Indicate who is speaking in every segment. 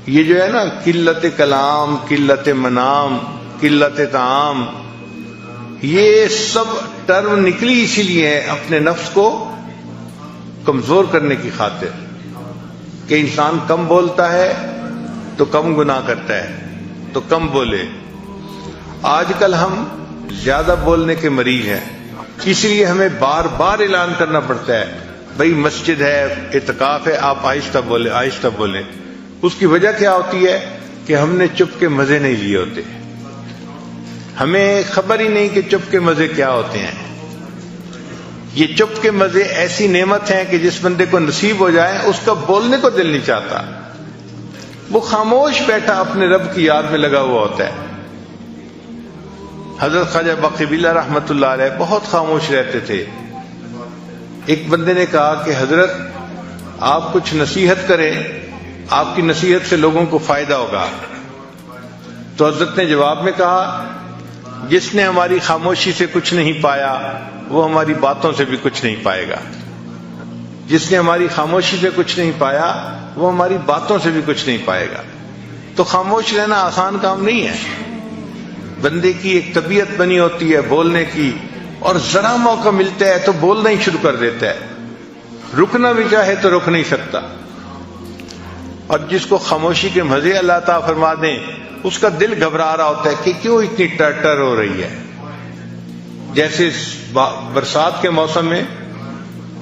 Speaker 1: یہ جو ہے نا قلت کلام، قلت منام، قلت طعام، یہ سب ٹرم نکلی اسی لیے ہے اپنے نفس کو کمزور کرنے کی خاطر کہ انسان کم بولتا ہے تو کم گناہ کرتا ہے، تو کم بولے۔ آج کل ہم زیادہ بولنے کے مریض ہیں، اس لیے ہمیں بار بار اعلان کرنا پڑتا ہے بھئی مسجد ہے، اعتکاف ہے، آپ آہستہ بولیں، آہستہ بولیں۔ اس کی وجہ کیا ہوتی ہے کہ ہم نے چپ کے مزے نہیں لیے ہوتے، ہمیں خبر ہی نہیں کہ چپ کے مزے کیا ہوتے ہیں۔ یہ چپ کے مزے ایسی نعمت ہیں کہ جس بندے کو نصیب ہو جائے اس کا بولنے کو دل نہیں چاہتا، وہ خاموش بیٹھا اپنے رب کی یاد میں لگا ہوا ہوتا ہے۔ حضرت خواجہ باقی رحمۃ اللہ علیہ بہت خاموش رہتے تھے۔ ایک بندے نے کہا کہ حضرت آپ کچھ نصیحت کریں، آپ کی نصیحت سے لوگوں کو فائدہ ہوگا۔ تو حضرت نے جواب میں کہا جس نے ہماری خاموشی سے کچھ نہیں پایا وہ ہماری باتوں سے بھی کچھ نہیں پائے گا، جس نے ہماری خاموشی سے کچھ نہیں پایا وہ ہماری باتوں سے بھی کچھ نہیں پائے گا۔ تو خاموش رہنا آسان کام نہیں ہے، بندے کی ایک طبیعت بنی ہوتی ہے بولنے کی، اور ذرا موقع ملتا ہے تو بولنا ہی شروع کر دیتا ہے، رکنا بھی چاہے تو رک نہیں سکتا۔ اور جس کو خاموشی کے مزے اللہ تعالیٰ فرما دیں اس کا دل گھبرا رہا ہوتا ہے کہ کیوں اتنی ٹر ہو رہی ہے۔ جیسے برسات کے موسم میں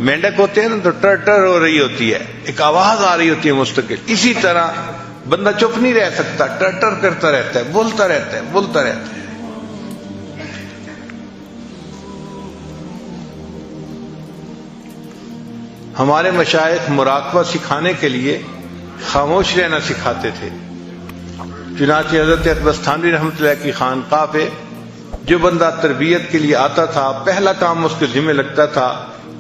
Speaker 1: مینڈک ہوتے ہیں نا تو ٹر ہو رہی ہوتی ہے، ایک آواز آ رہی ہوتی ہے مستقل، اسی طرح بندہ چپ نہیں رہ سکتا، ٹر کرتا رہتا ہے، بولتا رہتا ہے، بولتا رہتا ہے۔ ہمارے مشائخ مراقبہ سکھانے کے لیے خاموش رہنا سکھاتے تھے۔ چنانچہ حضرت اقبال تھانوی رحمۃ اللہ کی خانقاہ پہ جو بندہ تربیت کے لیے آتا تھا پہلا کام اس کے ذمہ لگتا تھا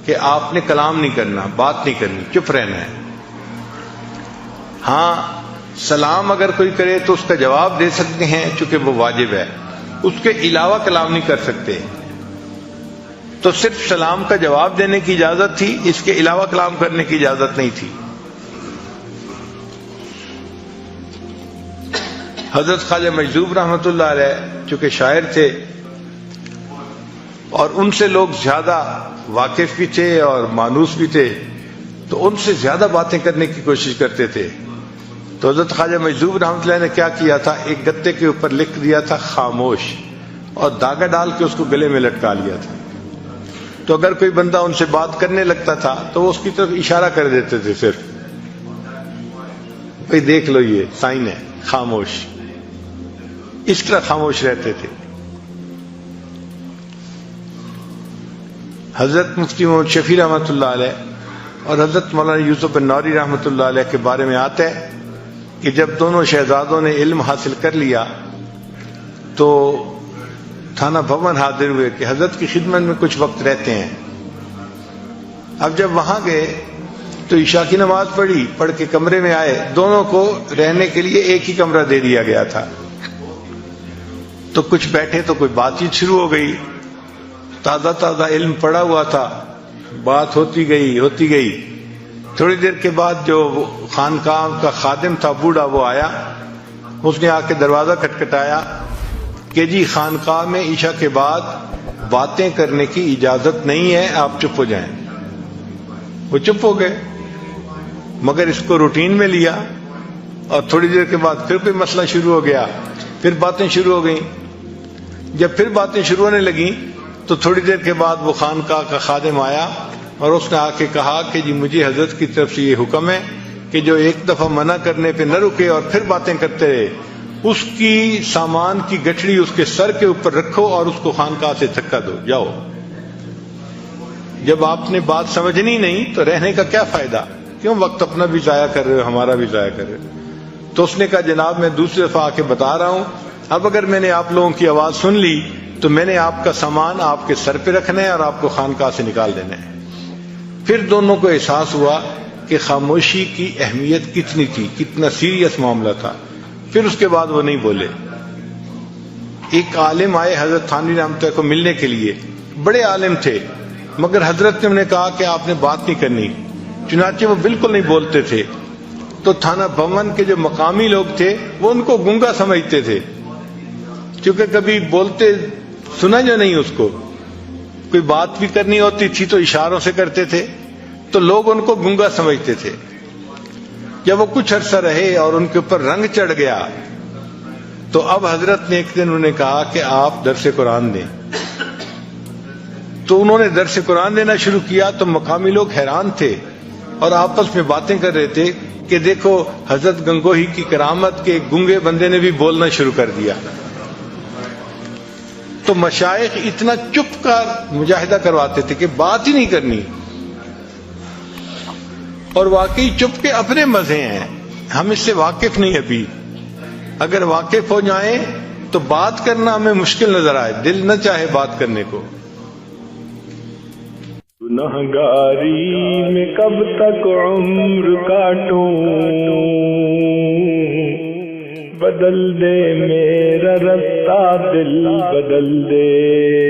Speaker 1: کہ آپ نے کلام نہیں کرنا، بات نہیں کرنی، چپ رہنا ہے۔ ہاں سلام اگر کوئی کرے تو اس کا جواب دے سکتے ہیں چونکہ وہ واجب ہے، اس کے علاوہ کلام نہیں کر سکتے۔ تو صرف سلام کا جواب دینے کی اجازت تھی، اس کے علاوہ کلام کرنے کی اجازت نہیں تھی۔ حضرت خواجہ مجذوب رحمۃ اللہ علیہ چونکہ شاعر تھے اور ان سے لوگ زیادہ واقف بھی تھے اور مانوس بھی تھے، تو ان سے زیادہ باتیں کرنے کی کوشش کرتے تھے۔ تو حضرت خواجہ مجذوب رحمۃ اللہ نے کیا کیا تھا، ایک گتے کے اوپر لکھ دیا تھا خاموش، اور داغا ڈال کے اس کو گلے میں لٹکا لیا تھا۔ تو اگر کوئی بندہ ان سے بات کرنے لگتا تھا تو وہ اس کی طرف اشارہ کر دیتے تھے، صرف بھئی دیکھ لو یہ سائن ہے، خاموش۔ اس طرح خاموش رہتے تھے۔ حضرت مفتی محمد شفیع رحمۃ اللہ علیہ اور حضرت مولانا یوسف النوری رحمۃ اللہ علیہ کے بارے میں آتا ہے کہ جب دونوں شہزادوں نے علم حاصل کر لیا تو تھانہ بھون حاضر ہوئے کہ حضرت کی خدمت میں کچھ وقت رہتے ہیں۔ اب جب وہاں گئے تو عشاء کی نماز پڑھ کے کمرے میں آئے، دونوں کو رہنے کے لیے ایک ہی کمرہ دے دیا گیا تھا۔ تو کچھ بیٹھے تو کوئی بات چیت شروع ہو گئی، تازہ علم پڑا ہوا تھا، بات ہوتی گئی۔ تھوڑی دیر کے بعد جو خانقاہ کا خادم تھا بوڑھا، وہ آیا، اس نے آ کے دروازہ کھٹکھٹایا کہ جی خانقاہ میں عشاء کے بعد باتیں کرنے کی اجازت نہیں ہے، آپ چپ ہو جائیں۔ وہ چپ ہو گئے، مگر اس کو روٹین میں لیا، اور تھوڑی دیر کے بعد پھر کوئی مسئلہ شروع ہو گیا، پھر باتیں شروع ہو گئیں۔ جب پھر باتیں شروع ہونے لگیں تو تھوڑی دیر کے بعد وہ خانقاہ کا خادم آیا اور اس نے آ کے کہا کہ جی مجھے حضرت کی طرف سے یہ حکم ہے کہ جو ایک دفعہ منع کرنے پہ نہ رکے اور پھر باتیں کرتے رہے، اس کی سامان کی گٹھڑی اس کے سر کے اوپر رکھو اور اس کو خانقاہ سے دھکا دو، جاؤ۔ جب آپ نے بات سمجھنی نہیں تو رہنے کا کیا فائدہ، کیوں وقت اپنا بھی ضائع کر رہے ہو، ہمارا بھی ضائع کر رہے ہو۔ تو اس نے کہا جناب میں دوسری دفعہ آ کے بتا رہا ہوں، اب اگر میں نے آپ لوگوں کی آواز سن لی تو میں نے آپ کا سامان آپ کے سر پہ رکھنا ہے اور آپ کو خانقاہ سے نکال دینا ہے۔ پھر دونوں کو احساس ہوا کہ خاموشی کی اہمیت کتنی تھی، کتنا سیریس معاملہ تھا۔ پھر اس کے بعد وہ نہیں بولے۔ ایک عالم آئے حضرت تھانوی رحمۃ اللہ کو ملنے کے لیے، بڑے عالم تھے، مگر حضرت نے انہیں کہا کہ آپ نے بات نہیں کرنی، چنانچہ وہ بالکل نہیں بولتے تھے۔ تو تھانہ بھون کے جو مقامی لوگ تھے وہ ان کو گنگا سمجھتے تھے، کیونکہ کبھی بولتے سنا جو نہیں، اس کو کوئی بات بھی کرنی ہوتی تھی تو اشاروں سے کرتے تھے، تو لوگ ان کو گنگا سمجھتے تھے۔ جب وہ کچھ عرصہ رہے اور ان کے اوپر رنگ چڑھ گیا تو اب حضرت نے ایک دن انہیں کہا کہ آپ درس قرآن دیں، تو انہوں نے درس قرآن دینا شروع کیا تو مقامی لوگ حیران تھے اور آپس میں باتیں کر رہے تھے کہ دیکھو حضرت گنگوہی کی کرامت کے گنگے بندے نے بھی بولنا شروع کر دیا۔ تو مشائخ اتنا چپ کا مجاہدہ کرواتے تھے کہ بات ہی نہیں کرنی، اور واقعی چپ کے اپنے مزے ہیں، ہم اس سے واقف نہیں ابھی، اگر واقف ہو جائیں تو بات کرنا ہمیں مشکل نظر آئے، دل نہ چاہے بات کرنے کو۔
Speaker 2: گنہگاری میں کب تک عمر کاٹوں، بدل دے میرا رستہ دل بدل دے۔